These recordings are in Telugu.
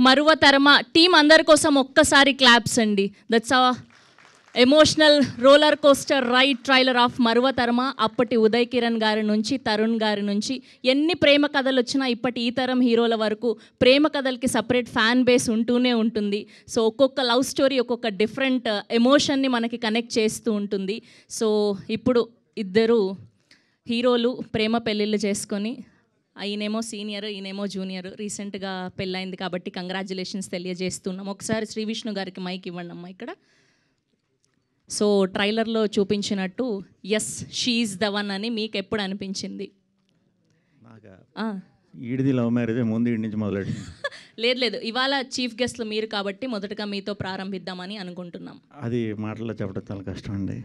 మరువ తరమ టీం అందరి కోసం ఒక్కసారి క్లాప్స్ అండి. That's a emotional roller coaster ride trailer of Maruva Tarama. అప్పటి ఉదయ్ కిరణ్ గారి నుంచి, తరుణ్ గారి నుంచి ఎన్ని ప్రేమ కథలు వచ్చినా ఇప్పటి ఈ తరం హీరోల వరకు ప్రేమ కథలకి సపరేట్ ఫ్యాన్ బేస్ ఉంటూనే ఉంటుంది. సో ఒక్కొక్క లవ్ స్టోరీ ఒక్కొక్క డిఫరెంట్ ఎమోషన్ని మనకి కనెక్ట్ చేస్తూ ఉంటుంది. సో ఇప్పుడు ఇద్దరు హీరోలు ప్రేమ పెళ్ళిళ్ళు చేసుకొని, ఈయనేమో సీనియర్, ఈయనేమో జూనియర్, రీసెంట్గా పెళ్ళైంది కాబట్టి కంగ్రాచులేషన్స్ తెలియజేస్తున్నాం. ఒకసారి శ్రీ విష్ణు గారికి మైక్ ఇవ్వండి అమ్మా ఇక్కడ. సో ట్రైలర్లో చూపించినట్టు yes she is the one అని మీకు ఎప్పుడు అనిపించింది? ఈడిది లవ్ మ్యారేజ్ ముందు ఈడి నుంచి మొదలెట్టి లేదు, ఇవాళ చీఫ్ గెస్ట్లు మీరు కాబట్టి మొదటగా మీతో ప్రారంభిద్దామని అనుకుంటున్నాం. అది మాటల్లో చెప్పడం చాలా కష్టం అండి.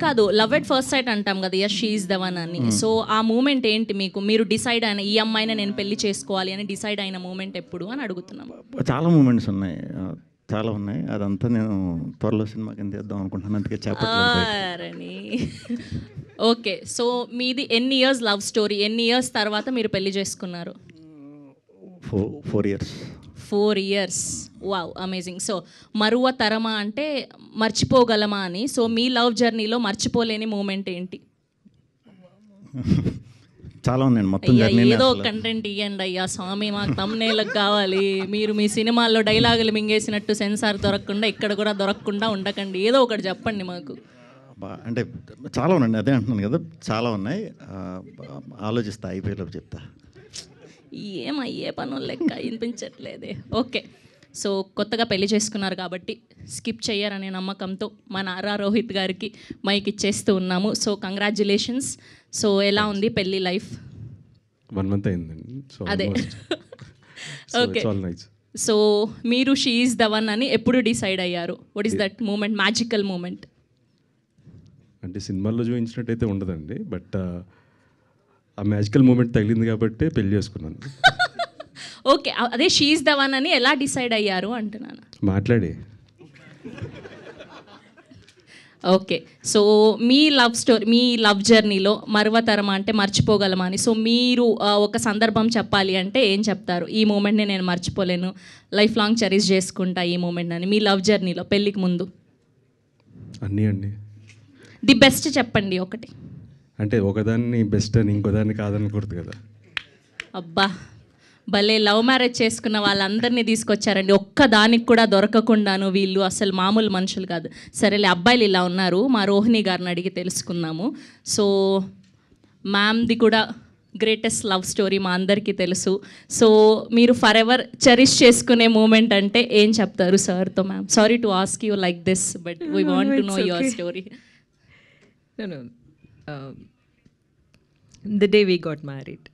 కాదు, లవ్ ఎట్ ఫస్ట్ సైట్ అంటాం కదా, yes she is the one అని. సో ఆ మూమెంట్ ఏంటి మీకు? మీరు డిసైడ్ అయిన, ఈ అమ్మాయిని నేను పెళ్లి చేసుకోవాలి అని డిసైడ్ అయిన మూమెంట్ ఎప్పుడు అని అడుగుతున్నాం. చాలా మూమెంట్స్ ఉన్నాయి, చాలా ఉన్నాయి. అదంతా నేను త్వరలో సినిమా కింద చేద్దాం అనుకుంటున్నాను, అందుకే చెప్పాలని. ఓకే, సో మీది ఎన్ని ఇయర్స్ లవ్ స్టోరీ? ఎన్ని ఇయర్స్ తర్వాత మీరు పెళ్లి చేసుకున్నారు? 4 years. 4 years. Wow, amazing. So Maruva Tarama అంటే మర్చిపోగలమా అని. సో మీ లవ్ జర్నీలో మర్చిపోలేని మూమెంట్ ఏంటి? చాలా ఉన్నాయండి, మొత్తం ఏదో కంటెంట్ ఇవ్వండి అయ్యా స్వామి, మాకు తమ్నేలకు కావాలి. మీరు మీ సినిమాల్లో డైలాగులు మింగేసినట్టు సెన్సార్ దొరకకుండా, ఇక్కడ కూడా దొరకకుండా ఉండకండి, ఏదో ఒకటి చెప్పండి మాకు. అంటే చాలా ఉన్నాయండి, అదే అంటున్నాను కదా, చాలా ఉన్నాయి. ఆలోచిస్తా, అయిపోయేలోపు చెప్తా. ఏమయ్యే పనులు లెక్క వినిపించట్లేదే. ఓకే, సో కొత్తగా పెళ్లి చేసుకున్నారు కాబట్టి స్కిప్ చేయరనే నమ్మకంతో మా నారా రోహిత్ గారికి మైక్ ఇచ్చేస్తూ ఉన్నాము. So congratulations. సో ఎలా ఉంది పెళ్లి లైఫ్? 1 month అయిందండి. అదే ఓకే. సో మీరు షీ ఈజ్ ద వన్ అని ఎప్పుడు డిసైడ్ అయ్యారు? What is that moment, magical moment? అంటే సినిమాల్లో చూపించినట్టయితే ఉండదండి, బట్ ఆ మ్యాజికల్ మూమెంట్ తగిలింది కాబట్టి పెళ్లి చేసుకున్నాను. ఓకే, అదే షీ ఈజ్ ద వన్ అని ఎలా డిసైడ్ అయ్యారు అంటున్నాను. మాట్లాడి. ఓకే, సో మీ లవ్ స్టోరీ, మీ లవ్ జర్నీలో మరువతరమా అంటే మర్చిపోగలమా అని. సో మీరు ఒక సందర్భం చెప్పాలి అంటే ఏం చెప్తారు? ఈ మూమెంట్ని నేను మర్చిపోలేను, లైఫ్ లాంగ్ చెరిష్ చేసుకుంటా ఈ మూమెంట్ అని. మీ లవ్ జర్నీలో పెళ్ళికి ముందు అన్నీ అండి. ది బెస్ట్ చెప్పండి ఒకటి. అంటే ఒకదాన్ని బెస్ట్ అని ఇంకోదాన్ని కాదనకూడదు కదా. అబ్బా, భలే లవ్ మ్యారేజ్ చేసుకున్న వాళ్ళందరినీ తీసుకొచ్చారండి, ఒక్కదానికి కూడా దొరకకుండాను. వీళ్ళు అసలు మామూలు మనుషులు కాదు. సరేలే, అబ్బాయిలు ఇలా ఉన్నారు, మా రోహిణి గారిని అడిగి తెలుసుకుందాము. సో మ్యామ్ది కూడా గ్రేటెస్ట్ లవ్ స్టోరీ మా అందరికీ తెలుసు. సో మీరు ఫర్ ఎవర్ చెరిష్ చేసుకునే మూమెంట్ అంటే ఏం చెప్తారు సార్తో? Ma'am, sorry to ask you like this, but we want to know your story. The day we got married.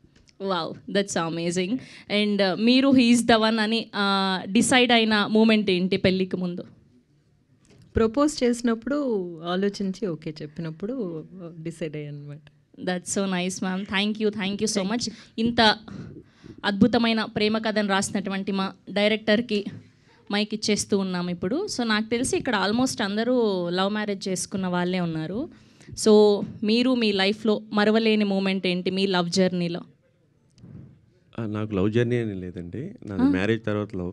Wow, that's amazing. And మీరు హీఈస్ ద వన్ అని డిసైడ్ అయిన మూమెంట్ ఏంటి పెళ్ళికి ముందు? ప్రపోజ్ చేసినప్పుడు ఆలోచించి ఓకే చెప్పినప్పుడు డిసైడ్ అయ్యాను అనమాట. That's so nice ma'am, thank you so much. ఇంత అద్భుతమైన ప్రేమ కథను రాసినటువంటి మా డైరెక్టర్కి మైక్ ఇచ్చేస్తూ ఉన్నాం ఇప్పుడు. సో నాకు తెలిసి ఇక్కడ ఆల్మోస్ట్ అందరూ లవ్ మ్యారేజ్ చేసుకున్న వాళ్ళే ఉన్నారు. సో మీరు మీ లైఫ్లో మరవలేని మూమెంట్ ఏంటి మీ లవ్ జర్నీలో? నాకు లవ్ జర్నీ అని లేదండి, నాది మ్యారేజ్ తర్వాత లవ్.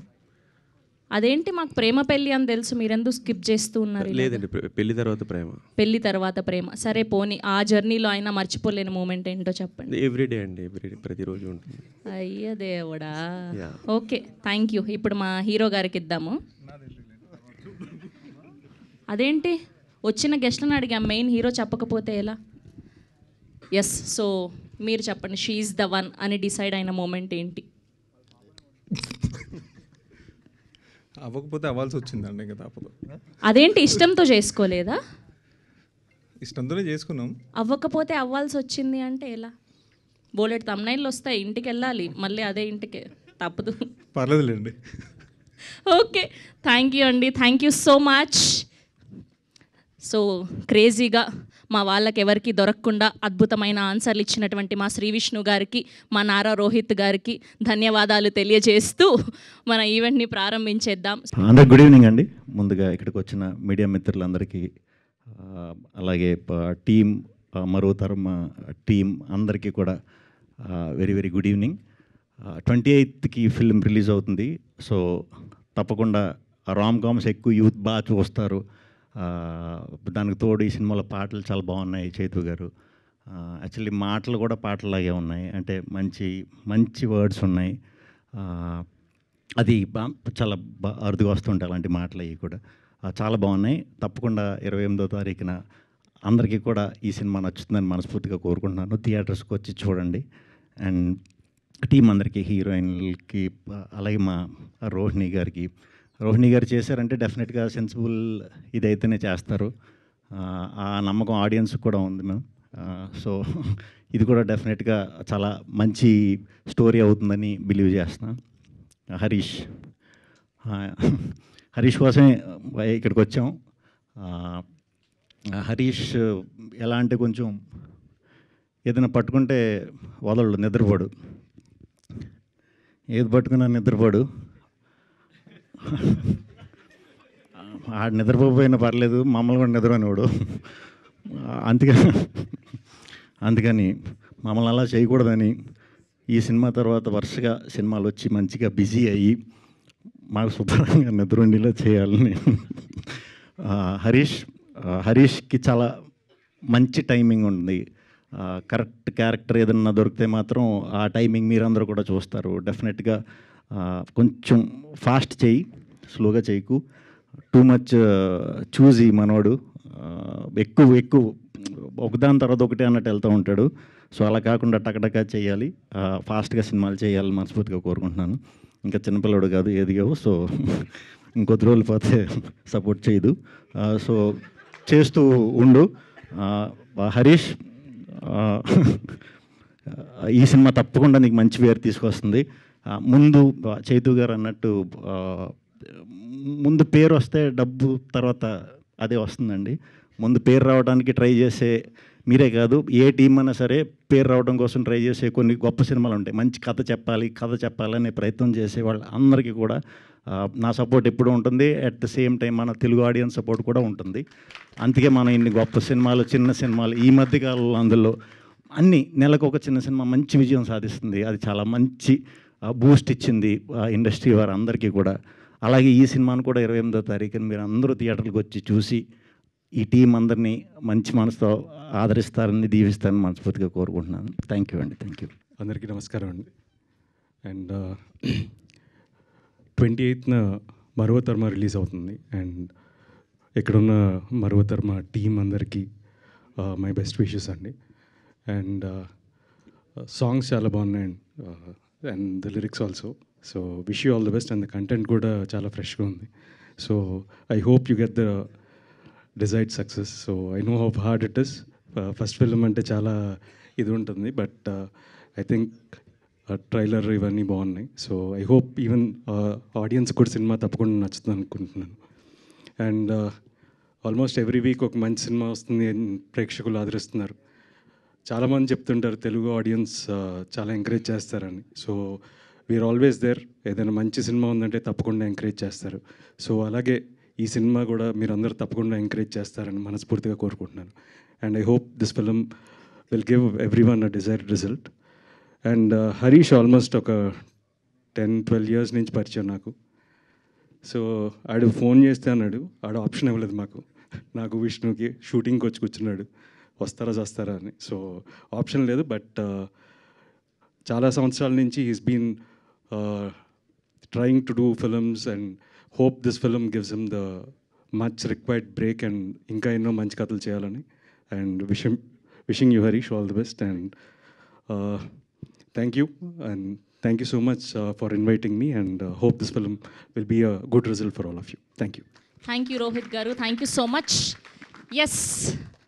అదేంటి, మాకు ప్రేమ పెళ్ళి అని తెలుసు, మీరెందుకు స్కిప్ చేస్తూ ఉన్నారు? లేదండి, పెళ్లి తర్వాత ప్రేమ. పెళ్లి తర్వాత ప్రేమ, సరే పోనీ ఆ జర్నీలో అయినా మర్చిపోలేని మూమెంట్ ఏంటో చెప్పండి. ఎవ్రీడే అండి, ప్రతిరోజు ఉంటుంది. అయ్యో దేవుడా. Okay, thank you. ఇప్పుడు మా హీరో గారికి ఇద్దాము. అదేంటి, వచ్చిన గెస్ట్లను అడిగాం, మెయిన్ హీరో చెప్పకపోతే ఎలా? ఎస్, సో మీరు చెప్పండి, షీ ఈజ్ ద వన్ అని డిసైడ్ అయిన మూమెంట్ ఏంటి? అవ్వకపోతే అవ్వాల్సి వచ్చిందండి, ఇంకా తప్పదు. అదేంటి, ఇష్టంతో చేసుకోలేదా? ఇష్టంతోనే చేసుకున్నాం. అవ్వకపోతే అవ్వాల్సి వచ్చింది అంటే ఎలా? బోలెట్ తమ్నైళ్ళు వస్తాయి, ఇంటికి వెళ్ళాలి, మళ్ళీ అదే ఇంటికి తప్పదు. పర్లేదులేండి. ఓకే, థ్యాంక్ యూ అండి, thank you so much. So క్రేజీగా మా వాళ్ళకి ఎవరికి దొరకకుండా అద్భుతమైన ఆన్సర్లు ఇచ్చినటువంటి మా శ్రీ విష్ణు గారికి, మా నారా రోహిత్ గారికి ధన్యవాదాలు తెలియజేస్తూ మన ఈవెంట్ని ప్రారంభించేద్దాం. అందరికి గుడ్ ఈవినింగ్ అండి. ముందుగా ఇక్కడికి వచ్చిన మీడియా మిత్రులందరికీ, అలాగే టీం మరో తరం టీం అందరికీ కూడా వెరీ వెరీ గుడ్ ఈవినింగ్. 28కి ఫిల్మ్ రిలీజ్ అవుతుంది. సో తప్పకుండా రామ్ కామ్స్ ఎక్కువ యూత్ బాగా చూస్తారు. దానికి తోడు ఈ సినిమాలో పాటలు చాలా బాగున్నాయి చైతు గారు. యాక్చువల్లీ మాటలు కూడా పాటలాగే ఉన్నాయి, అంటే మంచి మంచి వర్డ్స్ ఉన్నాయి. అది చాలా అరుదుగా వస్తుంటాయి అలాంటి మాటలు అవి కూడా చాలా బాగున్నాయి. తప్పకుండా 28వ తారీఖున అందరికీ కూడా ఈ సినిమా నచ్చుతుందని మనస్ఫూర్తిగా కోరుకుంటున్నాను. థియేటర్స్కి వచ్చి చూడండి. అండ్ టీం అందరికీ, హీరోయిన్లకి, అలాగే మా రోహిణి గారు చేశారంటే డెఫినెట్గా సెన్సిబుల్ ఇదైతేనే చేస్తారు. ఆ నమ్మకం ఆడియన్స్కి కూడా ఉంది మ్యామ్. సో ఇది కూడా డెఫినెట్గా చాలా మంచి స్టోరీ అవుతుందని బిలీవ్ చేస్తున్నాను. హరీష్ కోసమే ఇక్కడికి వచ్చాం. హరీష్ ఎలా అంటే కొంచెం ఏదైనా పట్టుకుంటే వదలడు, నిద్రపోడు. ఏది పట్టుకున్నా నిద్రపోడు. ఆడు నిద్రపోయినా పర్లేదు, మమ్మల్ని కూడా నిద్రపోనివాడు. అందుకని మమ్మల్ని అలా చేయకూడదని ఈ సినిమా తర్వాత వరుసగా సినిమాలు వచ్చి మంచిగా బిజీ అయ్యి మాకు శుభ్రంగా నిద్ర ఉండేలా చేయాలని. హరీష్కి చాలా మంచి టైమింగ్ ఉంది. కరెక్ట్ క్యారెక్టర్ ఏదన్నా దొరికితే మాత్రం ఆ టైమింగ్ మీరందరూ కూడా చూస్తారు. డెఫినెట్గా కొంచెం ఫాస్ట్ చేయి, స్లోగా చేయకు. టూ మచ్ చూజీ మనోడు. ఎక్కువ ఒకదాని తర్వాత ఒకటి అన్నట్టు వెళ్తూ ఉంటాడు. సో అలా కాకుండా టకటకా చేయాలి, ఫాస్ట్గా సినిమాలు చేయాలని మనస్ఫూర్తిగా కోరుకుంటున్నాను. ఇంకా చిన్నపిల్లడు కాదు, ఎదిగావు. సో ఇంకొద్ది రోజులు పోతే సపోర్ట్ చేయదు. సో చేస్తూ ఉండు హరీష్. ఈ సినిమా తప్పకుండా నీకు మంచి పేరు తీసుకొస్తుంది. ముందు చైతు గారు అన్నట్టు ముందు పేరు వస్తే డబ్బు తర్వాత అదే వస్తుందండి. ముందు పేరు రావడానికి ట్రై చేసే మీరే కాదు, ఏ టీం అయినా సరే పేరు రావడం కోసం ట్రై చేసే కొన్ని గొప్ప సినిమాలు ఉంటాయి. మంచి కథ చెప్పాలనే ప్రయత్నం చేసే వాళ్ళు అందరికీ కూడా నా సపోర్ట్ ఎప్పుడూ ఉంటుంది. అట్ ద సేమ్ టైం మన తెలుగు ఆడియన్స్ సపోర్ట్ కూడా ఉంటుంది. అందుకే మనం ఇన్ని గొప్ప సినిమాలు, చిన్న సినిమాలు ఈ మధ్యకాలంలో అందులో అన్ని నెలకు ఒక చిన్న సినిమా మంచి విజయం సాధిస్తుంది. అది చాలా మంచి బూస్ట్ ఇచ్చింది ఇండస్ట్రీ వారు అందరికీ కూడా. అలాగే ఈ సినిమాను కూడా 28వ తారీఖున మీరు అందరూ థియేటర్కి వచ్చి చూసి ఈ టీం అందరినీ మంచి మనసుతో ఆదరిస్తారని, దీవిస్తారని మనస్ఫూర్తిగా కోరుకుంటున్నాను. థ్యాంక్ యూ అండి. Thank you. అందరికీ నమస్కారం అండి. అండ్ 28న మరువతర్మ రిలీజ్ అవుతుంది. అండ్ ఇక్కడున్న మరువతర్మ టీం అందరికీ మై బెస్ట్ విషెస్ అండి. అండ్ సాంగ్స్ చాలా బాగున్నాయండి, and the lyrics also. So wish you all the best. And the content కూడా చాలా ఫ్రెష్గా ఉంది. So I hope you get the desired success. So I know how hard it is. First film అంటే చాలా ఇది ఉంటుంది, బట్ ఐ థింక్ ట్రైలర్ ఇవన్నీ బాగున్నాయి. So I hope even audience కూడా సినిమా తప్పకుండా నచ్చుతుంది అనుకుంటున్నాను. అండ్ ఆల్మోస్ట్ ఎవ్రీ వీక్ ఒక మంచి సినిమా వస్తుంది, ప్రేక్షకులు ఆదరిస్తున్నారు. చాలామంది చెప్తుంటారు తెలుగు ఆడియన్స్ చాలా ఎంకరేజ్ చేస్తారని. So we are always there. ఏదైనా మంచి సినిమా ఉందంటే తప్పకుండా ఎంకరేజ్ చేస్తారు. సో అలాగే ఈ సినిమా కూడా మీరు అందరూ తప్పకుండా ఎంకరేజ్ చేస్తారని మనస్ఫూర్తిగా కోరుకుంటున్నాను. And I hope this film will give every one a desired result. And Harish almost ఒక 10-12 years నుంచి పరిచయం నాకు. సో ఆడు ఫోన్ చేస్తే అన్నాడు, ఆడు ఆప్షన్ ఇవ్వలేదు నాకు విష్ణుకి. షూటింగ్కి వచ్చి కూర్చున్నాడు, వస్తారా అని. సో ఆప్షన్ లేదు. బట్ చాలా సంవత్సరాల నుంచి he's been trying to do films and hope this film gives him the much required break and ఇంకా ఎన్నో మంచి కథలు చేయాలని. And wishing you Harish all the best. And thank you. And thank you so much for inviting me. And hope this film will be a good result for all of you. Thank you. Thank you Rohit garu. Thank you so much. Yes,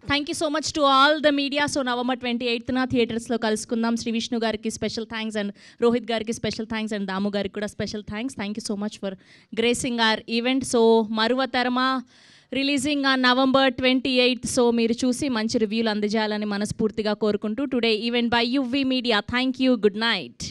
thank you so much to all the media. So November 28న థియేటర్స్లో కలుసుకుందాం. శ్రీ విష్ణు గారికి స్పెషల్ థ్యాంక్స్, అండ్ రోహిత్ గారికి స్పెషల్ థ్యాంక్స్, అండ్ దాము గారికి కూడా special thanks. Thank you so much for gracing our event. So Maruvatarama releasing on November 28th. So మీరు చూసి మంచి రివ్యూలు అందజేయాలని మనస్ఫూర్తిగా కోరుకుంటూ today event by UV media. Thank you. Good night.